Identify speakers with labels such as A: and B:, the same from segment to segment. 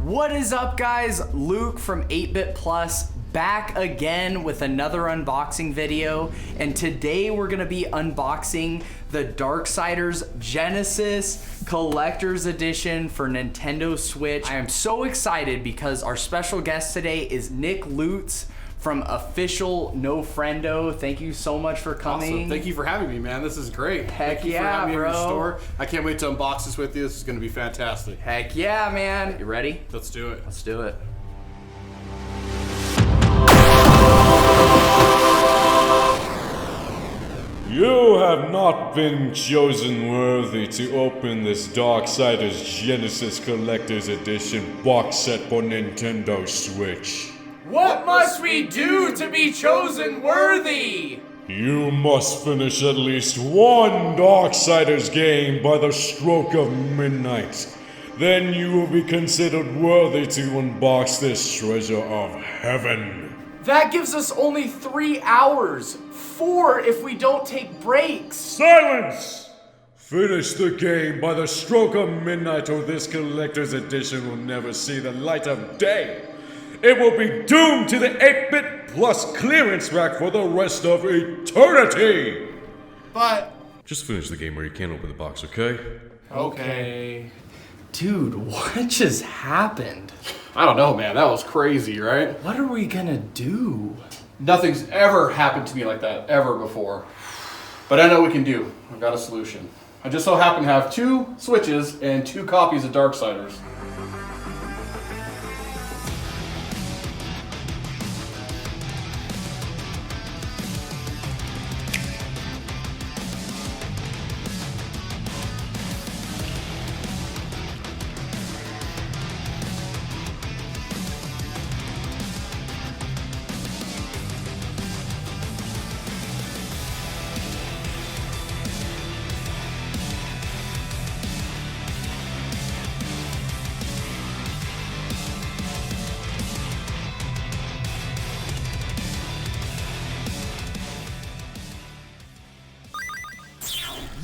A: What is up, guys? Luke from 8-Bit Plus back again with another unboxing video, and today we're gonna be unboxing the Darksiders Genesis Collectors Edition for Nintendo Switch. I am so excited because our special guest today is Nick Lutz from Official No Friendo. Thank you so much for coming.
B: Awesome. Thank you for having me, man. This is great.
A: Heck
B: Thank you
A: yeah,
B: for having me
A: bro.
B: in your store. I can't wait to unbox this with you. This is going to be fantastic.
A: Heck yeah, man. You ready?
B: Let's do it.
A: Let's do it.
C: You have not been chosen worthy to open this Darksiders Genesis Collectors Edition box set for Nintendo Switch.
A: What must we do to be chosen worthy?
C: You must finish at least one Darksiders game by the stroke of midnight. Then you will be considered worthy to unbox this treasure of heaven.
A: That gives us only 3 hours. 4 if we don't take breaks.
C: Silence! Finish the game by the stroke of midnight, or this collector's edition will never see the light of day. It will be doomed to the 8-Bit Plus clearance rack for the rest of eternity!
B: But...
C: Just finish the game where you can't open the box, okay?
B: Okay.
A: Dude, what just happened?
B: I don't know, man. That was crazy, right?
A: What are we gonna do?
B: Nothing's ever happened to me like that, ever before. But I know we can do. I've got a solution. I just so happen to have 2 Switches and 2 copies of Darksiders.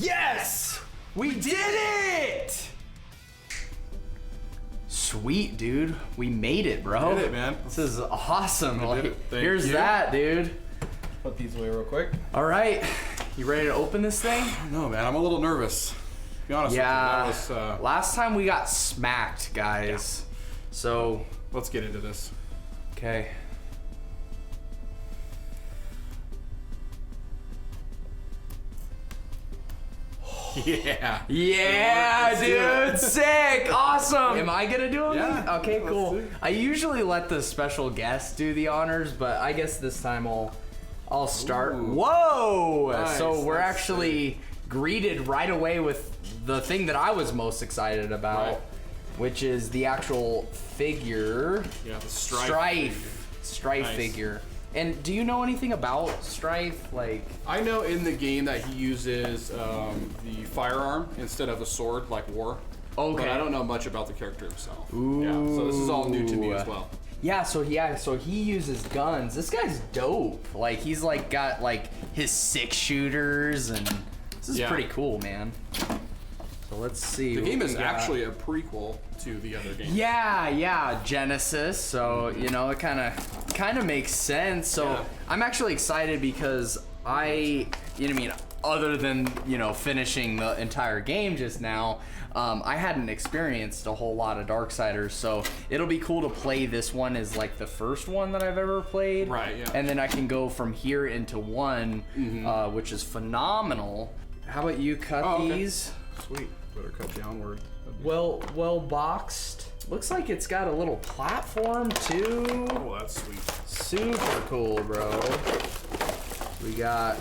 A: Yes! We did it! Sweet, dude. We made it, bro.
B: We did it, man.
A: This is awesome.
B: We did it. Thank
A: Here's
B: you.
A: that, dude.
B: Put these away real quick.
A: All right. You ready to open this thing?
B: No, man. I'm a little nervous. To be honest
A: Yeah.
B: with you. That was,
A: last time we got smacked, guys. So,
B: let's get into this.
A: okay.
B: Yeah.
A: Yeah,
B: Let's do it.
A: dude, sick, awesome. Am I gonna do it?
B: Yeah.
A: Okay,
B: Let's
A: cool.
B: do it.
A: I usually let the special guest do the honors, but I guess this time I'll start.
B: Ooh.
A: Whoa!
B: Nice,
A: So we're
B: that's
A: actually greeted right away with the thing that I was most excited about,
B: Right.
A: which is the actual figure.
B: Yeah, the Strife.
A: Strife
B: Nice.
A: figure. And do you know anything about Strife? Like,
B: I know in the game that he uses the firearm instead of a sword, like War.
A: Okay.
B: But I don't know much about the character himself.
A: Ooh.
B: Yeah, so this is all new to me as well.
A: yeah, so he uses guns. This guy's dope. Like, he's like got like his 6 shooters, and this is
B: Yeah.
A: pretty cool, man. So let's see.
B: The
A: what
B: game
A: we
B: is
A: got.
B: actually a prequel to the other game.
A: Yeah, Genesis. So you know, it kind of makes sense. So
B: Yeah.
A: I'm actually excited because you know what I mean, other than finishing the entire game just now, I hadn't experienced a whole lot of Darksiders, so it'll be cool to play this one as like the first one that I've ever played.
B: Right, yeah.
A: And then I can go from here into one, which is phenomenal. How about you cut
B: Oh, okay.
A: these?
B: Sweet. Better cut downward.
A: Well boxed. Looks like it's got a little platform too.
B: Oh, that's sweet.
A: Super cool, bro. We got.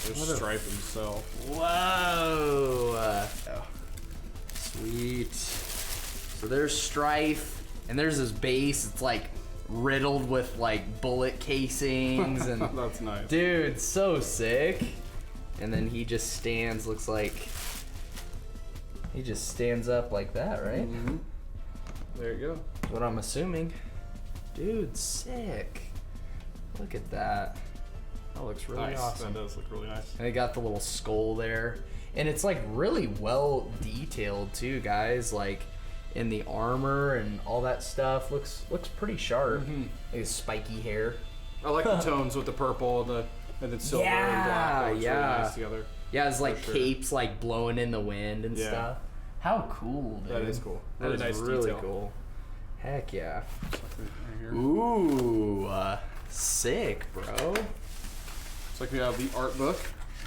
B: There's Strife himself.
A: Whoa. Sweet. So there's Strife, and there's his base. It's like riddled with like bullet casings, and
B: That's nice.
A: dude, so sick. And then he just stands. Looks like he just stands up like that, right?
B: Mm-hmm. There you go.
A: That's what I'm assuming. Dude, sick. Look at that. That looks really
B: Nice.
A: awesome.
B: That does look really nice.
A: And they got the little skull there. And it's like really well detailed too, guys. Like, in the armor and all that stuff. Looks pretty sharp. His spiky hair.
B: I like the tones with the purple and then silver and black. Really nice together.
A: Yeah, his like cape's like blowing in the wind and stuff. How cool, dude.
B: That is cool.
A: That is
B: nice
A: really
B: detail.
A: cool. Heck yeah.
B: Right here.
A: Ooh, sick, bro.
B: Looks like we have the art book.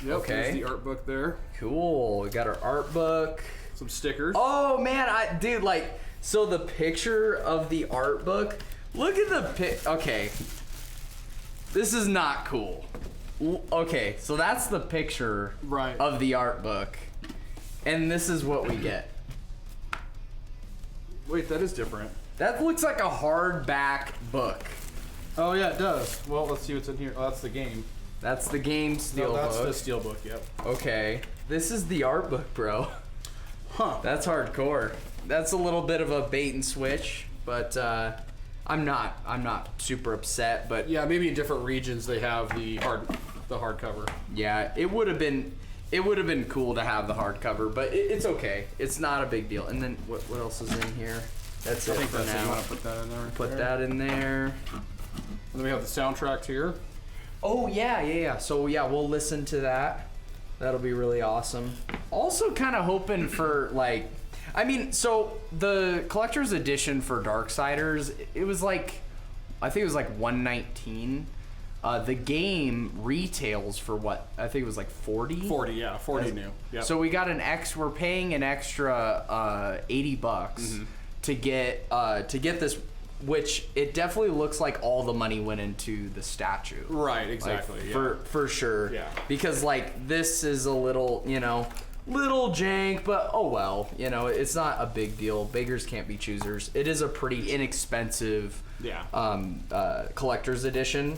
B: Yep,
A: Okay.
B: there's the art book there.
A: Cool. We got our art book.
B: Some stickers.
A: Oh man, dude, like, so the picture of the art book. Look at the Okay, this is not cool. Okay, so that's the picture of the art book, and this is what we get.
B: Wait, that is different.
A: That looks like a hardback book.
B: Oh yeah, it does. Well, let's see what's in here. Oh, that's the game.
A: That's the game steel
B: That's
A: book.
B: the steel book. Yep.
A: Okay, this is the art book, bro.
B: Huh.
A: That's hardcore. That's a little bit of a bait and switch, but I'm not super upset. But
B: yeah, maybe in different regions they have the hardcover.
A: Yeah, it would have been cool to have the hardcover, but it's okay. It's not a big deal. And then what else is in here? That's it for now.
B: You want to put that in there.
A: Put that in there.
B: And then we have the soundtrack here.
A: Oh yeah. So yeah, we'll listen to that. That'll be really awesome. Also kind of hoping for like, I mean, so the collector's edition for Darksiders, it was like, I think it was like $119. The game retails for what? I think it was like 40.
B: 40, yeah, 40 new. Yep.
A: So we got we're paying an extra $80 to get this, which it definitely looks like all the money went into the statue.
B: Right, exactly.
A: Like, for sure.
B: Yeah.
A: Because like this is a little, little jank, but oh well, it's not a big deal. Beggars can't be choosers. It is a pretty inexpensive collector's edition.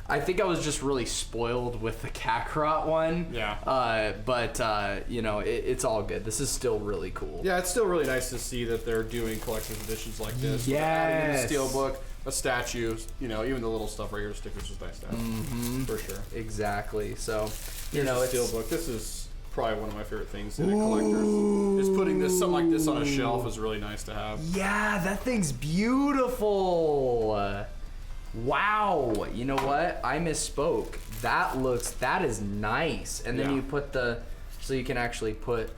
A: I think I was just really spoiled with the Kakarot one.
B: Yeah.
A: But it's all good. This is still really cool.
B: Yeah, it's still really nice to see that they're doing collector's editions like this.
A: Yes.
B: A steelbook, a statue, even the little stuff right here, stickers is nice to have. For sure.
A: Exactly. So,
B: it's a steelbook. This is probably one of my favorite things in a collector's. Just putting something like this on a shelf is really nice to have.
A: Yeah, that thing's beautiful. Wow, you know what? I misspoke. That is nice. And then you put so you can actually put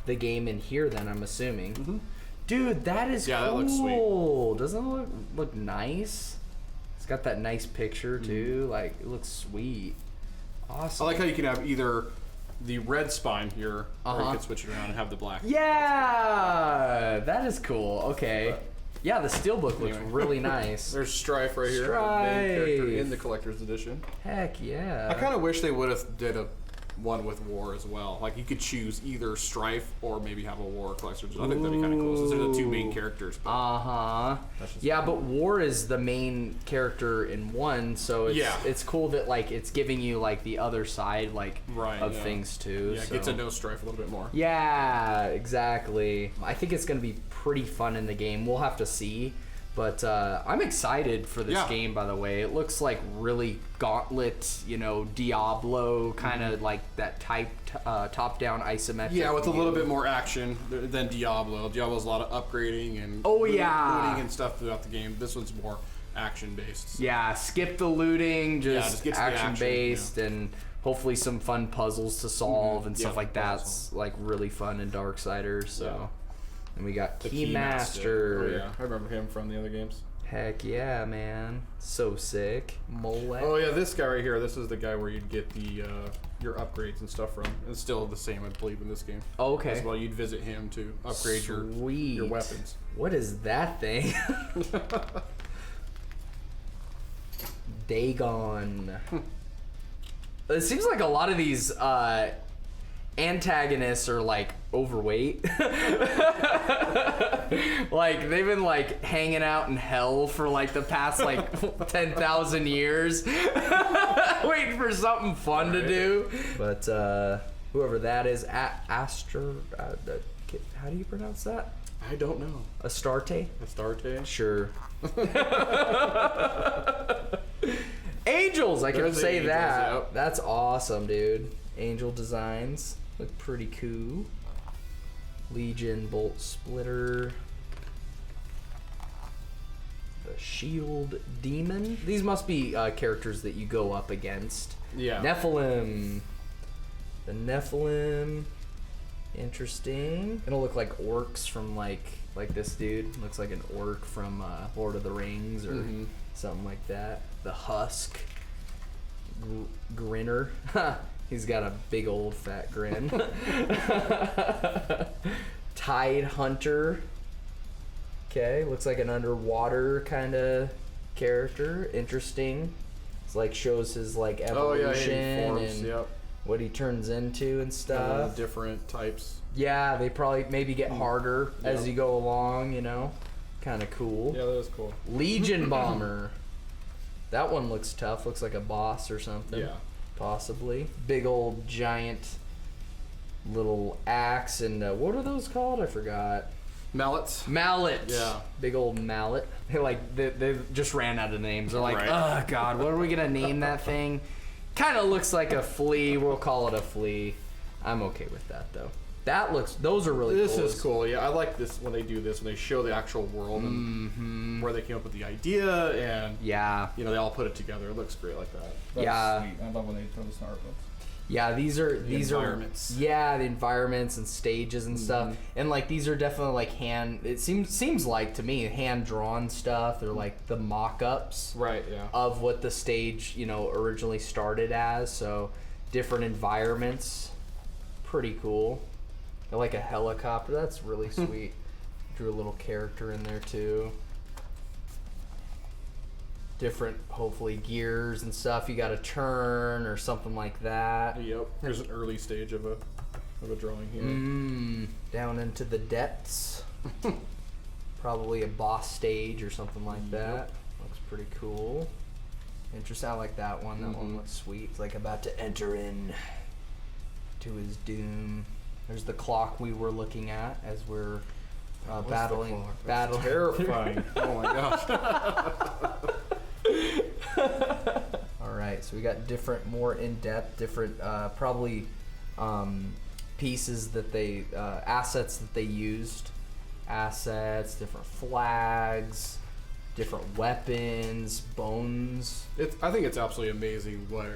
A: the game in here then, I'm assuming. Dude, that is cool.
B: That looks sweet.
A: Doesn't it look nice? It's got that nice picture too. Like, it looks sweet. Awesome.
B: I like how you can have either the red spine here, or you can switch it around and have the black.
A: Yeah, that is cool. Okay. Yeah, the steelbook looks really nice.
B: There's Strife right here, the main character in the collector's edition.
A: Heck yeah.
B: I kind of wish they would have did one with War as well. Like you could choose either Strife or maybe have a War collector's edition. I think that'd be kind of cool since they're the two main characters.
A: Yeah, but War is the main character in one, so it's cool that like it's giving you like the other side of things too.
B: Yeah, get to know Strife a little bit more.
A: Yeah, exactly. I think it's gonna be pretty fun in the game. We'll have to see. But I'm excited for this game, by the way. It looks like really Gauntlet, Diablo, kind of like that top-down isometric.
B: Yeah, with a little bit more action than Diablo. Diablo's a lot of upgrading and looting and stuff throughout the game. This one's more action-based. So.
A: Yeah, skip the looting, just
B: get to
A: action-based, and hopefully some fun puzzles to solve and stuff like that's like really fun in Darksiders. So. And we got Keymaster.
B: Oh yeah, I remember him from the other games.
A: Heck yeah, man. So sick. Molech.
B: Oh yeah, this guy right here, this is the guy where you'd get the your upgrades and stuff from. It's still the same, I believe, in this game.
A: Oh, okay.
B: As well, you'd visit him to upgrade your weapons.
A: What is that thing? Dagon. It seems like a lot of these antagonists are like overweight. Like they've been like hanging out in hell for like the past like 10,000 years waiting for something fun to do. But whoever that is, Astra, how do you pronounce that?
B: I don't know.
A: Astarte?
B: Astarte?
A: Sure. Angels, I can say
B: Angels,
A: that.
B: yep.
A: That's awesome, dude. Angel designs look pretty cool. Legion Bolt Splitter. shield demon. These must be characters that you go up against.
B: Yeah.
A: Nephilim. The Nephilim. Interesting. It'll look like orcs from like this dude. Looks like an orc from Lord of the Rings or something like that. The Husk. Grinner. He's got a big old fat grin. Tide Hunter. Okay, looks like an underwater kind of character. Interesting. It's like shows his like evolution and what he turns into and stuff.
B: Different types.
A: Yeah, they probably maybe get harder as you go along, you know. Kind of cool.
B: Yeah, that is cool.
A: Legion Bomber. That one looks tough. Looks like a boss or something.
B: Yeah.
A: Possibly. Big old giant little axe and what are those called? I forgot.
B: Mallets.
A: Mallet.
B: Yeah.
A: Big old mallet. They just ran out of names. They're like, oh god, what are we gonna name that thing? Kind of looks like a flea. We'll call it a flea. I'm okay with that though. Those are really cool.
B: This is cool. Yeah, I like this when they do this, when they show the actual world and where they came up with the idea, and you know, they all put it together. It looks great like that.
D: That's sweet. I love when they throw this in art books.
A: Yeah, these are
B: environments.
A: Yeah, the environments and stages and stuff. And like these are definitely like it seems like to me hand drawn stuff. They're like the mock-ups of what the stage, you know, originally started as. So different environments. Pretty cool. I like a helicopter. That's really sweet. Drew a little character in there too. Different, hopefully, gears and stuff. You got to turn or something like that.
B: Yep. Here's an early stage of a drawing here.
A: Down into the depths. Probably a boss stage or something like that. Looks pretty cool. Interesting. I like that one. That one looks sweet. It's like about to enter in to his doom. There's the clock we were looking at as we're battling.
B: Terrifying. Oh my gosh.
A: All right, so we got different, more in-depth, different, probably pieces that they, assets that they used. Assets, different flags, different weapons, bones.
B: I think it's absolutely amazing what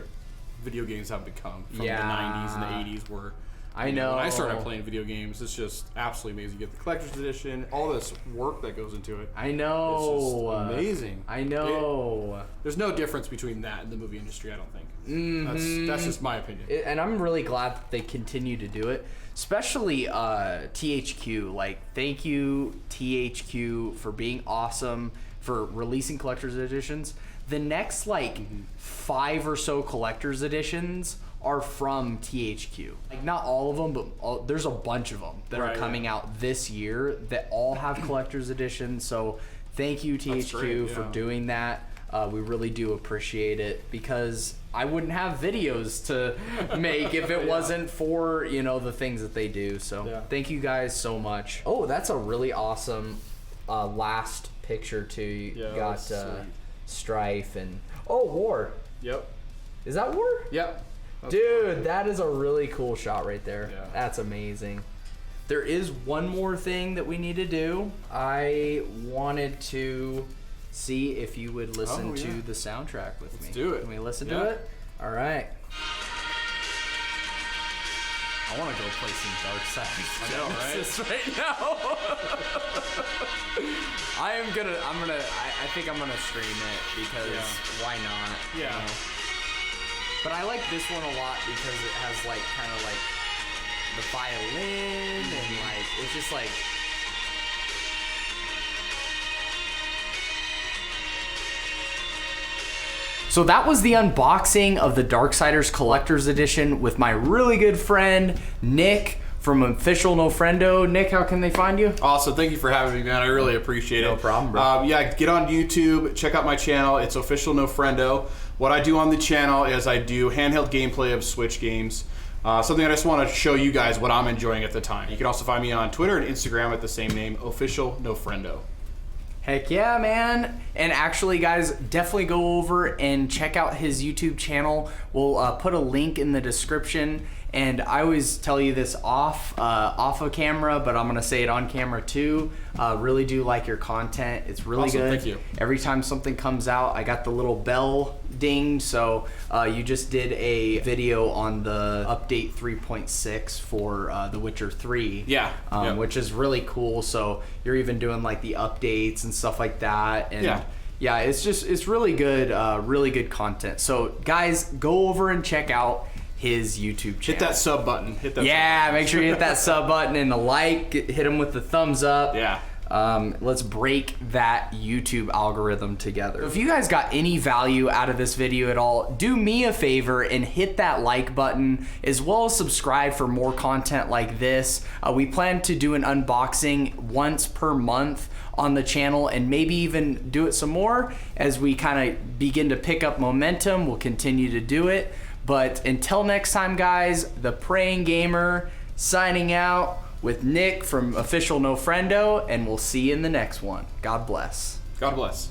B: video games have become from the 90s and the 80s where
A: I know.
B: When I started playing video games, it's just absolutely amazing. You get the collector's edition, all this work that goes into it.
A: I know.
B: It's just amazing.
A: I know.
B: There's no difference between that and the movie industry, I don't think. That's just my opinion.
A: And I'm really glad that they continue to do it, especially THQ. Like, thank you, THQ, for being awesome, for releasing collector's editions. The next, 5 or so collector's editions are from THQ. Like, not all of them, but there's a bunch of them that are coming out this year that all have collector's editions. So thank you, THQ, for doing that. We really do appreciate it, because I wouldn't have videos to make if it wasn't for, you know, the things that they do. So thank you guys so much. Oh, that's a really awesome last picture too. You got Strife and War.
B: Yep.
A: Is that War?
B: Yep.
A: Dude, that is a really cool shot right there. Yeah. That's amazing. There is one more thing that we need to do. I wanted to see if you would listen to the soundtrack with me.
B: Let's do it.
A: Can we listen to it? All right. I want to go play some Darksiders Genesis right now. I think I'm gonna stream it because why not?
B: Yeah.
A: You know? But I like this one a lot because it has kind of the violin and it's just like. So that was the unboxing of the Darksiders Collectors Edition with my really good friend Nick from Official No Friendo. Nick, how can they find you?
B: Awesome. Thank you for having me, man. I really appreciate it.
A: No problem, bro.
B: Get on YouTube. Check out my channel. It's Official No Friendo. What I do on the channel is I do handheld gameplay of Switch games. Something I just want to show you guys what I'm enjoying at the time. You can also find me on Twitter and Instagram at the same name, Official No Friendo.
A: Heck yeah, man. And actually, guys, definitely go over and check out his YouTube channel. We'll put a link in the description. And I always tell you this off of camera, but I'm gonna say it on camera too. Really do like your content. It's really
B: Awesome,
A: good.
B: thank you.
A: Every time something comes out, I got the little bell ding. So you just did a video on the update 3.6 for The Witcher 3.
B: Yeah. Yep.
A: Which is really cool. So you're even doing like the updates and stuff like that. And yeah, it's really good content. So guys, go over and check out his YouTube channel.
B: Hit that sub button. Hit that.
A: Yeah, make sure you hit that sub button and the like. Hit him with the thumbs up.
B: Yeah.
A: Let's break that YouTube algorithm together. If you guys got any value out of this video at all, do me a favor and hit that like button, as well as subscribe for more content like this. We plan to do an unboxing once per month on the channel, and maybe even do it some more as we kind of begin to pick up momentum. We'll continue to do it. But until next time, guys, the Praying Gamer signing out with Nick from Official No Friendo, and we'll see you in the next one. God bless.
B: God bless.